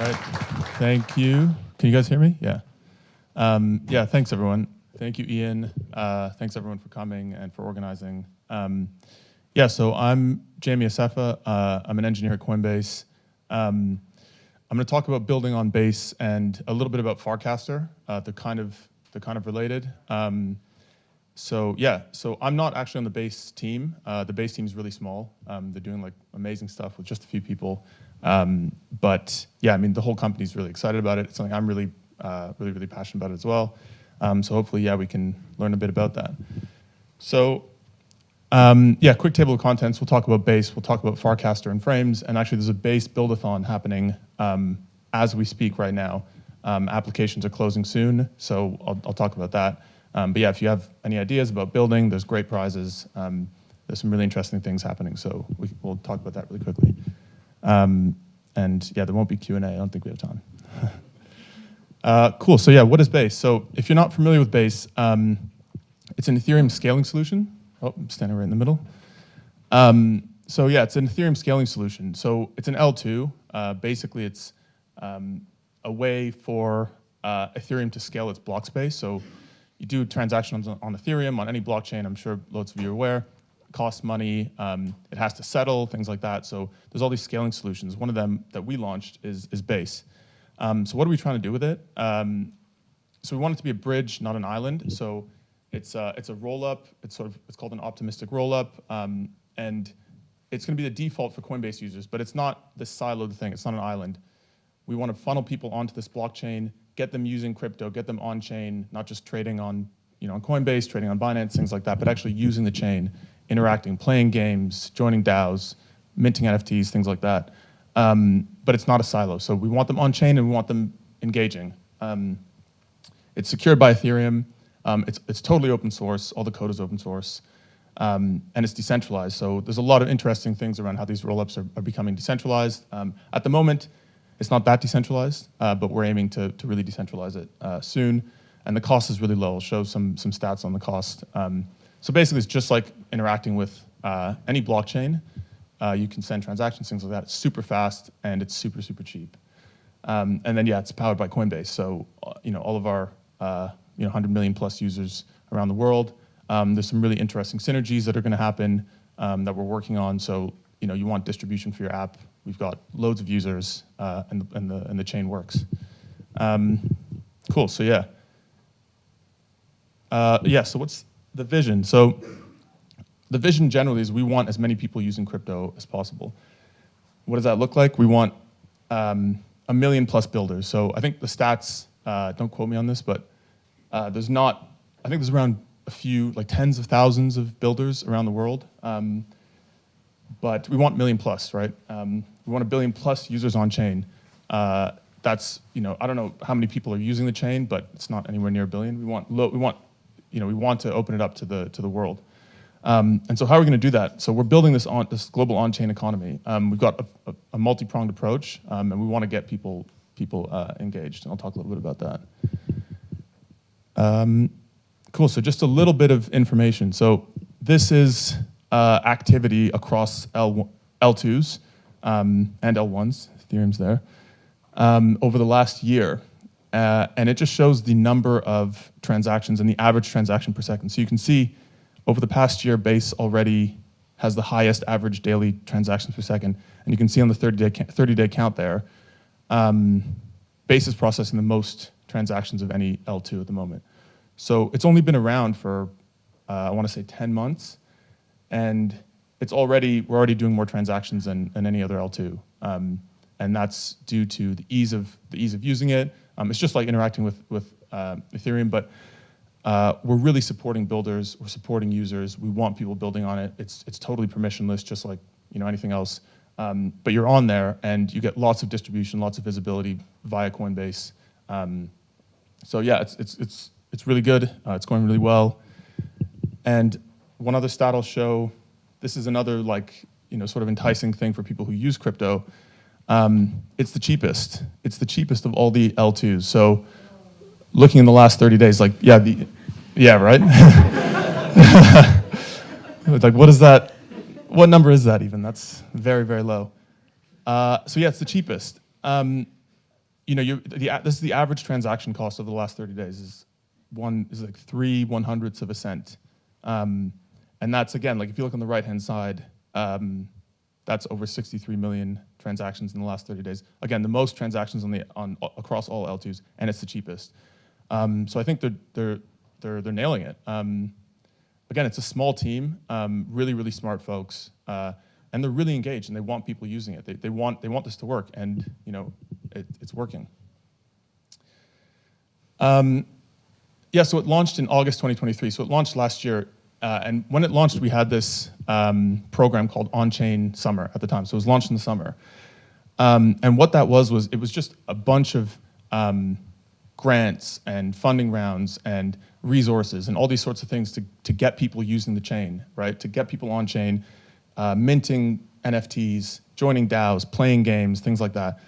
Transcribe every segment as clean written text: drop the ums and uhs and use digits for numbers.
right. Thank you. Can you guys hear me? Yeah. Yeah, thanks everyone. Thank you, Ian. Thanks everyone for coming and for organizing. Yeah, so I'm Jamie Asefa. I'm an engineer at Coinbase. I'm going to talk about building on Base and a little bit about Farcaster. They're kind of related. So I'm not actually on the Base team. The Base team is really small. They're doing like amazing stuff with just a few people. But yeah, I mean, the whole company is really excited about it. It's something I'm really passionate about as well. So hopefully, yeah, we can learn a bit about that. So yeah, quick table of contents. We'll talk about Base. We'll talk about Farcaster and Frames. And actually, there's a Base Buildathon happening as we speak right now. Applications are closing soon, so I'll talk about that. But yeah, if you have any ideas about building, there's great prizes. There's some really interesting things happening, so we'll talk about that really quickly. And yeah, there won't be Q&A. I don't think we have time. Cool. So yeah, what is Base? So if you're not familiar with Base, it's an Ethereum scaling solution. Oh, I'm standing right in the middle. So yeah, it's an Ethereum scaling solution. So it's an L2. Basically, it's a way for Ethereum to scale its block space. So you do transactions on Ethereum, on any blockchain. I'm sure loads of you are aware. It costs money. It has to settle, things like that. So there's all these scaling solutions. One of them that we launched is Base. So what are we trying to do with it? So we want it to be a bridge, not an island. So it's a roll-up. It's called an optimistic roll-up, and it's going to be the default for Coinbase users. But it's not this siloed thing. It's not an island. We want to funnel people onto this blockchain, get them using crypto, get them on chain, not just trading on on Coinbase, trading on Binance, things like that, but actually using the chain, interacting, playing games, joining DAOs, minting NFTs, things like that. But it's not a silo. So we want them on chain and we want them engaging. It's secured by Ethereum. It's totally open source. All the code is open source. And it's decentralized. So there's a lot of interesting things around how these rollups are becoming decentralized. At the moment, it's not that decentralized, but we're aiming to really decentralize it soon. And the cost is really low. I'll show some stats on the cost. So basically, it's just like interacting with any blockchain. You can send transactions, things like that. It's super fast and it's super, super cheap. And then yeah, it's powered by Coinbase. So all of our 100 million plus users around the world. There's some really interesting synergies that are going to happen that we're working on. So you want distribution for your app. We've got loads of users, and the chain works. Cool. So yeah. So what's the vision? So the vision generally is we want as many people using crypto as possible. What does that look like? We want 1 million plus builders. So I think the stats, don't quote me on this, but I think there's around a few, like tens of thousands of builders around the world. But we want 1 million plus, right? We want 1 billion plus users on chain. That's, I don't know how many people are using the chain, but it's not anywhere near 1 billion. We want to open it up to the world. And so how are we going to do that? So we're building this global on-chain economy. We've got a multi-pronged approach, and we want to get people engaged. And I'll talk a little bit about that. Cool. So just a little bit of information. So this is activity across L2s and L1s. Ethereum's there over the last year. And it just shows the number of transactions and the average transaction per second. So you can see over the past year, Base already has the highest average daily transactions per second. And you can see on the 30-day count there, Base is processing the most transactions of any L2 at the moment. So it's only been around for, I want to say 10 months. And we're already doing more transactions than any other L2. And that's due to the ease of using it. It's just like interacting with Ethereum, but we're really supporting builders. We're supporting users. We want people building on it. It's totally permissionless, just like anything else. But you're on there, and you get lots of distribution, lots of visibility via Coinbase. So yeah, it's really good. It's going really well. And one other stat I'll show. This is another sort of enticing thing for people who use crypto. It's the cheapest. It's the cheapest of all the L2s. So looking in the last 30 days, right? Like, what is that? What number is that even? That's very, very low. So yeah, it's the cheapest. this is the average transaction cost of the last 30 days is like 3/100ths of a cent. And that's, again, like if you look on the right-hand side, that's over 63 million transactions in the last 30 days. Again, the most transactions across all L2s, and it's the cheapest. So I think they're nailing it. Again, it's a small team, really, really smart folks, and they're really engaged, and they want people using it. They want this to work, and it's working. Yeah, so it launched in August 2023. So it launched last year, and when it launched, we had this program called On-Chain Summer at the time. So it was launched in the summer, and what that was it was just a bunch of grants and funding rounds and resources and all these sorts of things to get people using the chain, right? To get people on chain, minting NFTs, joining DAOs, playing games, things like that.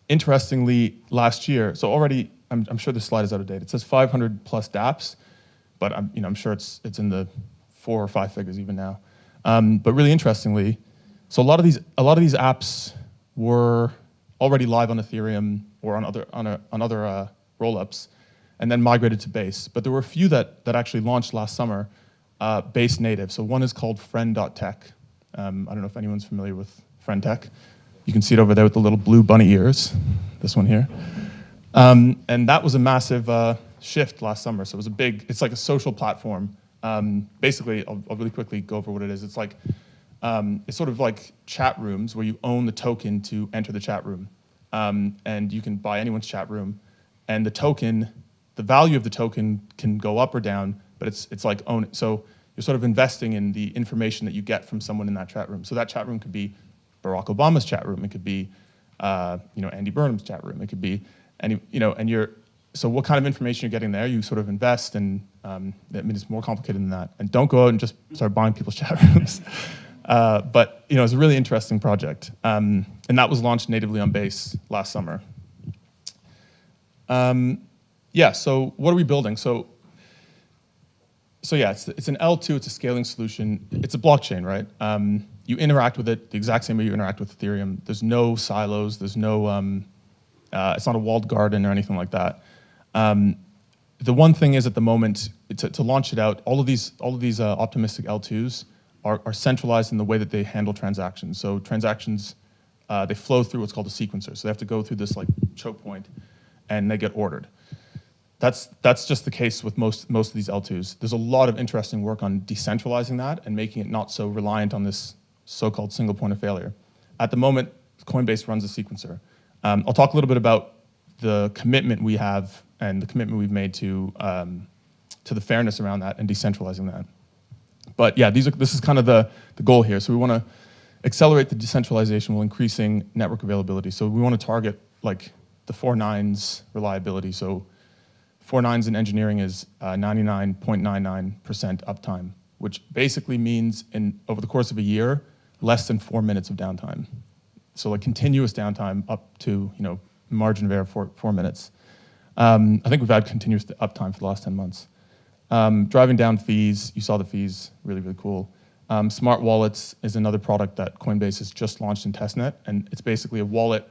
Interestingly, last year, so already, I'm sure this slide is out of date. It says 500 plus dApps, but I'm sure it's in the 4 or 5 figures even now. But really interestingly, so a lot of these apps were already live on Ethereum or on other rollups, and then migrated to Base. But there were a few that actually launched last summer, Base native. So one is called Friend.tech. I don't know if anyone's familiar with Friend.tech. You can see it over there with the little blue bunny ears. This one here. And that was a massive shift last summer. So it was it's like a social platform. Basically, I'll really quickly go over what it is. It's like, it's sort of like chat rooms where you own the token to enter the chat room. And you can buy anyone's chat room. And the value of the token can go up or down, but it's like own it. So you're sort of investing in the information that you get from someone in that chat room. So that chat room could be Barack Obama's chat room. It could be, Andy Burnham's chat room. It could be, so what kind of information you're getting there, you sort of invest, and it's more complicated than that. And don't go out and just start buying people's chat rooms. But it's a really interesting project. And that was launched natively on Base last summer. Yeah, so what are we building? So yeah, it's an L2, it's a scaling solution. It's a blockchain, right? You interact with it the exact same way you interact with Ethereum. There's no silos, there's no, it's not a walled garden or anything like that. The one thing is, at the moment, to launch it out, all of these optimistic L2s are centralized in the way that they handle transactions. So transactions, they flow through what's called a sequencer. So they have to go through this like choke point, and they get ordered. That's just the case with most of these L2s. There's a lot of interesting work on decentralizing that and making it not so reliant on this so-called single point of failure. At the moment, Coinbase runs a sequencer. I'll talk a little bit about the commitment we have and the commitment we've made to the fairness around that and decentralizing that. But yeah, this is kind of the goal here. So we want to accelerate the decentralization while increasing network availability. So we want to target like the 4 nines reliability. So 4 nines in engineering is 99.99% uptime, which basically means over the course of a year, less than 4 minutes of downtime. So like continuous downtime up to margin of error 4 minutes. I think we've had continuous uptime for the last 10 months. Driving down fees, you saw the fees, really, really cool. Smart wallets is another product that Coinbase has just launched in testnet, and it's basically a wallet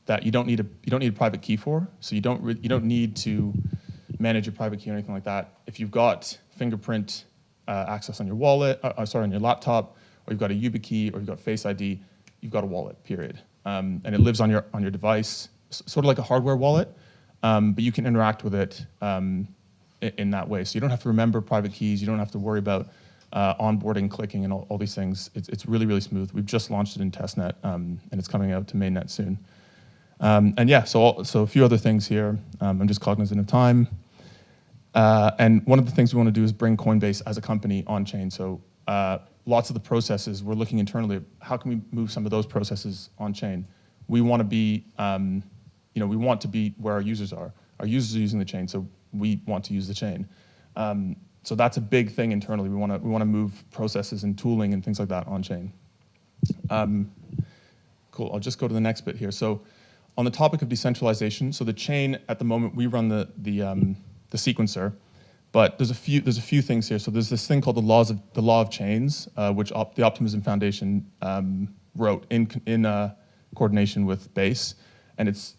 that you don't need a private key for. So you don't need to manage your private key or anything like that. If you've got fingerprint access on your wallet, on your laptop, or you've got a YubiKey, or you've got Face ID, you've got a wallet, period. And it lives on your device, sort of like a hardware wallet, but you can interact with it in that way. So you don't have to remember private keys. You don't have to worry about onboarding, clicking, and all these things. It's really, really smooth. We've just launched it in testnet, and it's coming out to mainnet soon. And yeah, so a few other things here. I'm just cognizant of time. And one of the things we want to do is bring Coinbase as a company on chain. So lots of the processes, we're looking internally at how can we move some of those processes on chain. We want to be, we want to be where our users are. Our users are using the chain, so we want to use the chain. So that's a big thing internally. We want to move processes and tooling and things like that on chain. Cool. I'll just go to the next bit here. So on the topic of decentralization, so the chain at the moment, we run the sequencer, but there's a few things here. So there's this thing called the law of chains, which the Optimism Foundation wrote in coordination with Base, and it's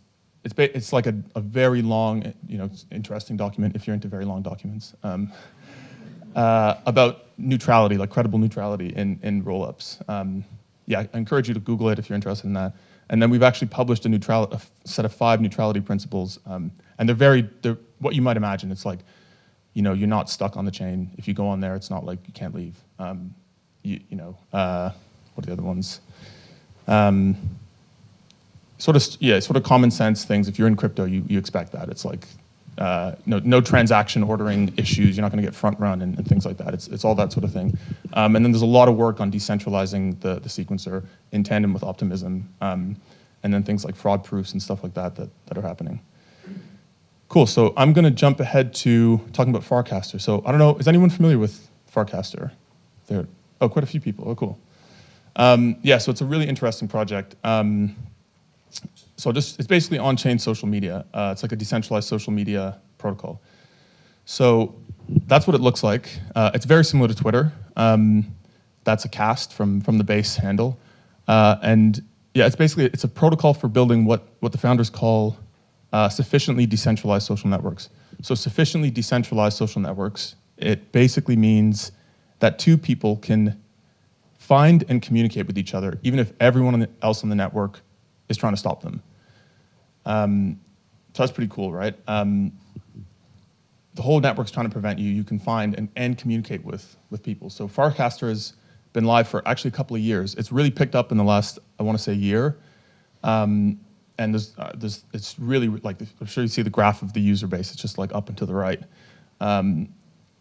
like a very long, interesting document if you're into very long documents about neutrality, like credible neutrality in rollups. Yeah, I encourage you to Google it if you're interested in that. And then we've actually published a set of 5 neutrality principles, and they're what you might imagine. It's like, you're not stuck on the chain. If you go on there, it's not like you can't leave. What are the other ones? Sort of common sense things. If you're in crypto, you expect that. It's like no transaction ordering issues. You're not going to get front run and things like that. It's all that sort of thing. And then there's a lot of work on decentralizing the sequencer in tandem with optimism, and then things like fraud proofs and stuff like that are happening. Cool. So I'm going to jump ahead to talking about Farcaster. So I don't know, is anyone familiar with Farcaster? Oh, quite a few people. Oh, cool. Yeah. So it's a really interesting project. So it's basically on-chain social media. It's like a decentralized social media protocol. So that's what it looks like. It's very similar to Twitter. That's a cast from the Base handle. And yeah, it's a protocol for building what the founders call sufficiently decentralized social networks. So sufficiently decentralized social networks, it basically means that 2 people can find and communicate with each other, even if everyone else on the network is trying to stop them. So that's pretty cool, right? The whole network's trying to prevent you. You can find and communicate with people. So Farcaster has been live for actually a couple of years. It's really picked up in the last, I want to say, year. And it's really, like, I'm sure you see the graph of the user base. It's just like up and to the right.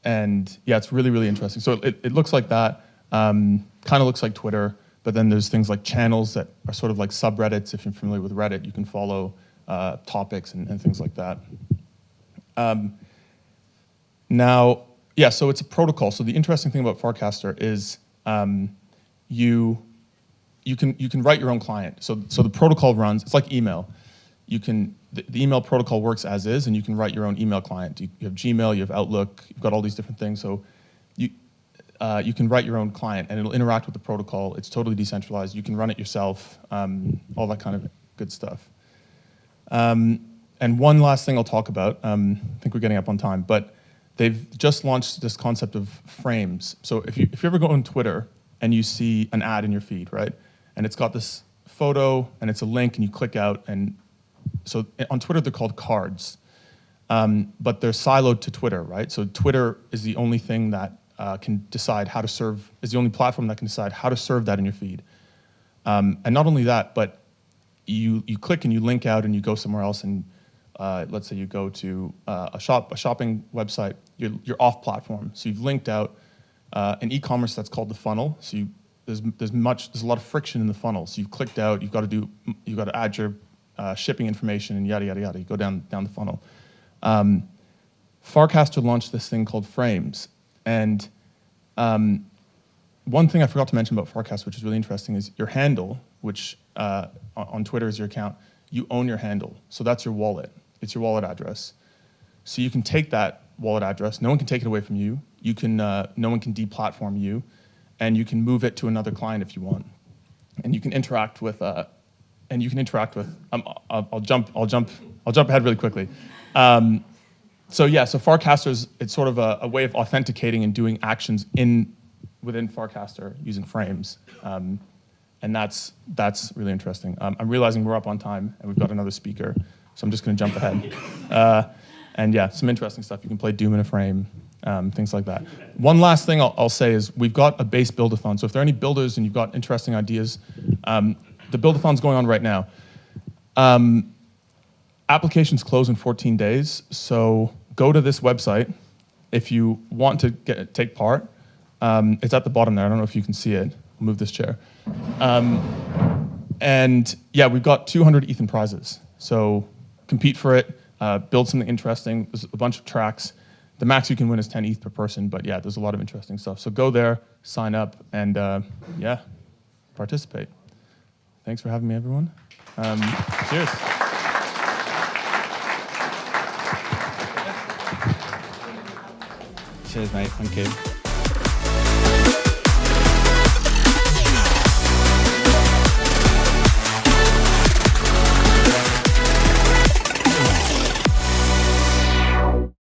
And yeah, it's really, really interesting. So it looks like that. Kind of looks like Twitter. But then there's things like channels that are sort of like subreddits. If you're familiar with Reddit, you can follow topics and things like that. Now, yeah, so it's a protocol. So the interesting thing about Farcaster is you can write your own client. So the protocol runs, it's like email. The email protocol works as is, and you can write your own email client. You have Gmail, you have Outlook, you've got all these different things. So you can write your own client, and it'll interact with the protocol. It's totally decentralized. You can run it yourself, all that kind of good stuff. And one last thing I'll talk about, I think we're getting up on time, but they've just launched this concept of frames. So if you ever go on Twitter and you see an ad in your feed, right, and it's got this photo and it's a link and you click out, and so on Twitter they're called cards, but they're siloed to Twitter, right? So Twitter is the only thing that can decide how to serve, is the only platform that can decide how to serve that in your feed. And not only that, but you click and you link out and you go somewhere else, and let's say you go to a shopping website, you're off platform. So you've linked out in e-commerce, that's called the funnel. So there's a lot of friction in the funnel. So you've clicked out, you've got to add your shipping information and yada, yada, yada. You go down the funnel. Farcaster launched this thing called frames. And one thing I forgot to mention about Farcaster, which is really interesting, is your handle, which on Twitter is your account. You own your handle. So that's your wallet. It's your wallet address. So you can take that wallet address. No one can take it away from you. No one can deplatform you. And you can move it to another client if you want. And you can interact with, I'll jump ahead really quickly. So yeah, so Farcaster it's sort of a way of authenticating and doing actions within Farcaster using frames, and that's really interesting. I'm realizing we're up on time and we've got another speaker, so I'm just going to jump ahead. And yeah, some interesting stuff. You can play Doom in a frame, things like that. One last thing I'll say is we've got a base buildathon. So if there are any builders and you've got interesting ideas, the buildathon's going on right now. Applications close in 14 days, so go to this website if you want to take part. It's at the bottom there. I don't know if you can see it. I'll move this chair. And yeah, we've got 200 ETH in prizes. So compete for it, build something interesting. There's a bunch of tracks. The max you can win is 10 ETH per person, but yeah, there's a lot of interesting stuff. So go there, sign up, and yeah, participate. Thanks for having me, everyone. Cheers. Cheers, mate. Thank you.